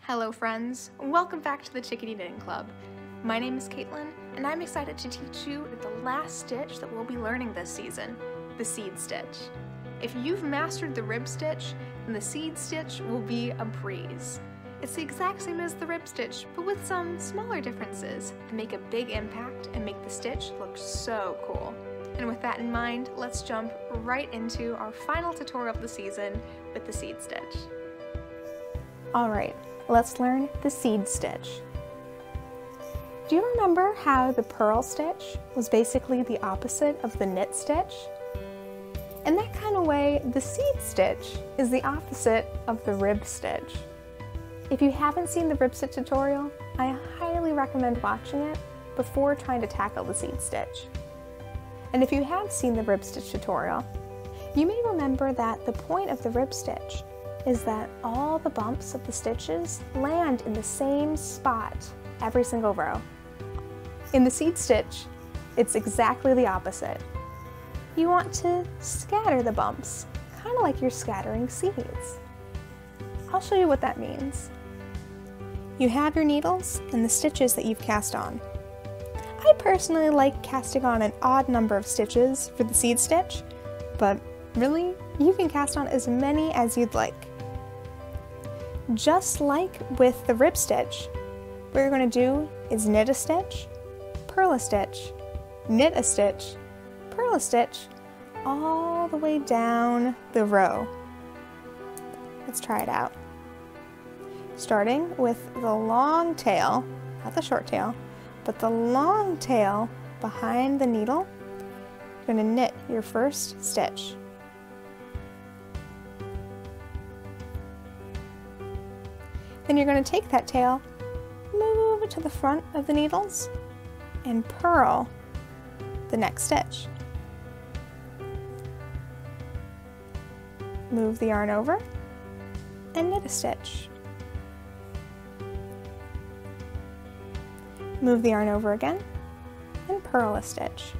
Hello friends, welcome back to the Chickadee Knitting Club. My name is Caitlin, and I'm excited to teach you the last stitch that we'll be learning this season, the seed stitch. If you've mastered the rib stitch, then the seed stitch will be a breeze. It's the exact same as the rib stitch, but with some smaller differences that make a big impact and make the stitch look so cool. And with that in mind, let's jump right into our final tutorial of the season with the seed stitch. Alright, let's learn the seed stitch. Do you remember how the purl stitch was basically the opposite of the knit stitch? In that kind of way, the seed stitch is the opposite of the rib stitch. If you haven't seen the rib stitch tutorial, I highly recommend watching it before trying to tackle the seed stitch. And if you have seen the rib stitch tutorial, you may remember that the point of the rib stitch is that all the bumps of the stitches land in the same spot every single row. In the seed stitch, it's exactly the opposite. You want to scatter the bumps, kind of like you're scattering seeds. I'll show you what that means. You have your needles and the stitches that you've cast on. I personally like casting on an odd number of stitches for the seed stitch, but really, you can cast on as many as you'd like. Just like with the rib stitch, what you're going to do is knit a stitch, purl a stitch, knit a stitch, purl a stitch, all the way down the row. Let's try it out. Starting with the long tail, not the short tail, but the long tail behind the needle, you're going to knit your first stitch. Then you're going to take that tail, move it to the front of the needles, and purl the next stitch. Move the yarn over and knit a stitch. Move the yarn over again and purl a stitch.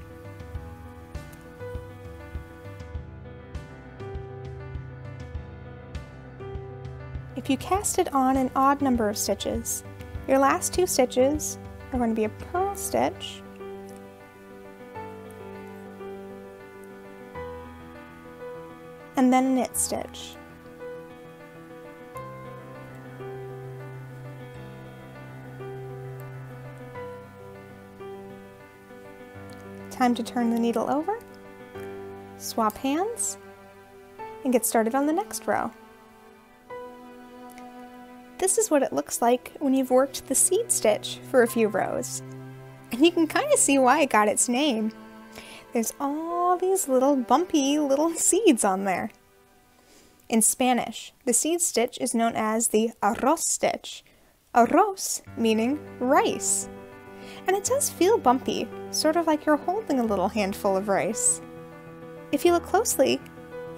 If you cast it on an odd number of stitches, your last two stitches are going to be a purl stitch and then a knit stitch. Time to turn the needle over, swap hands, and get started on the next row. This is what it looks like when you've worked the seed stitch for a few rows. And you can kind of see why it got its name. There's all these little bumpy little seeds on there. In Spanish, the seed stitch is known as the arroz stitch. Arroz meaning rice. And it does feel bumpy, sort of like you're holding a little handful of rice. If you look closely,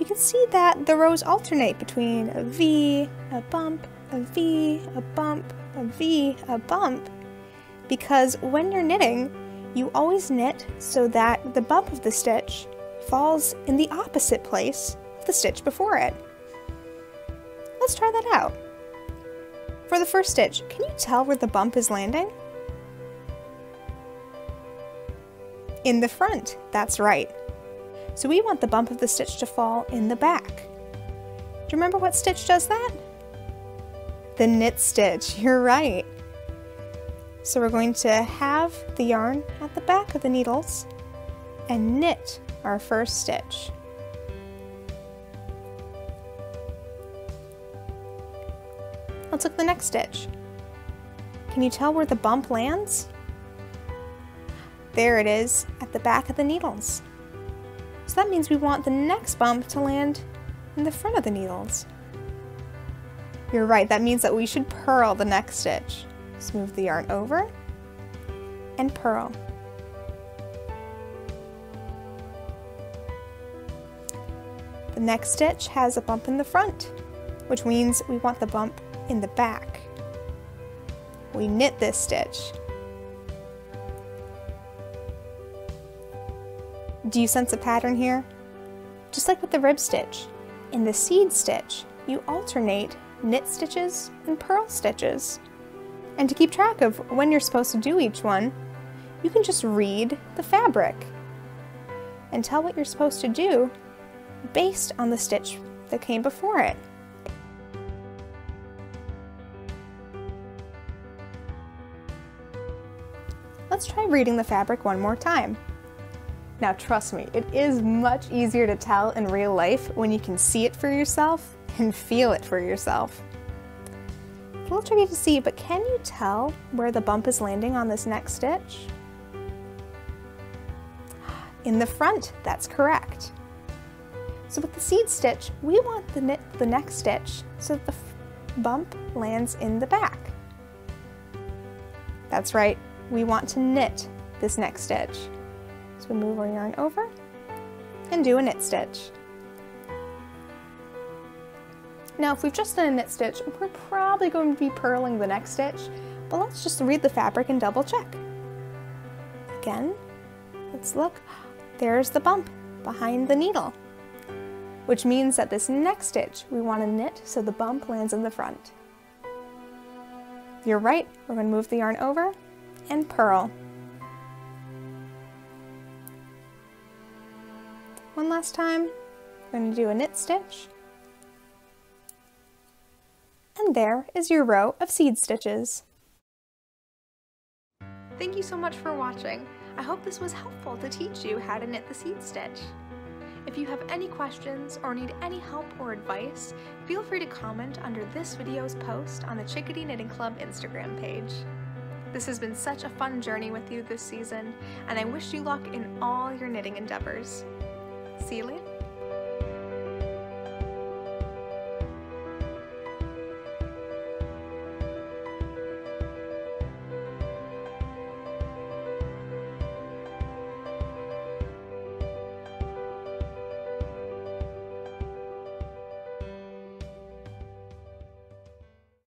you can see that the rows alternate between a V, a bump, a V, a bump, a V, a bump, because when you're knitting, you always knit so that the bump of the stitch falls in the opposite place of the stitch before it. Let's try that out. For the first stitch, can you tell where the bump is landing? In the front, that's right. So we want the bump of the stitch to fall in the back. Do you remember what stitch does that? The knit stitch, you're right. So we're going to have the yarn at the back of the needles and knit our first stitch. Let's look at the next stitch. Can you tell where the bump lands? There it is, at the back of the needles. So that means we want the next bump to land in the front of the needles. You're right, that means that we should purl the next stitch. Smooth the yarn over and purl. The next stitch has a bump in the front, which means we want the bump in the back. We knit this stitch. Do you sense a pattern here? Just like with the rib stitch, in the seed stitch, you alternate knit stitches and purl stitches. And to keep track of when you're supposed to do each one, you can just read the fabric and tell what you're supposed to do based on the stitch that came before it. Let's try reading the fabric one more time. Now trust me, it is much easier to tell in real life when you can see it for yourself and feel it for yourself. It's a little tricky to see, but can you tell where the bump is landing on this next stitch? In the front, that's correct. So with the seed stitch, we want the next stitch so that the bump lands in the back. That's right, we want to knit this next stitch. So we move our yarn over and do a knit stitch. Now if we've just done a knit stitch, we're probably going to be purling the next stitch, but let's just read the fabric and double check. Again, let's look. There's the bump behind the needle, which means that this next stitch we want to knit so the bump lands in the front. You're right, we're going to move the yarn over and purl. One last time, we're going to do a knit stitch. And there is your row of seed stitches. Thank you so much for watching. I hope this was helpful to teach you how to knit the seed stitch. If you have any questions or need any help or advice, feel free to comment under this video's post on the Chickadee Knitting Club Instagram page. This has been such a fun journey with you this season, and I wish you luck in all your knitting endeavors. See you later.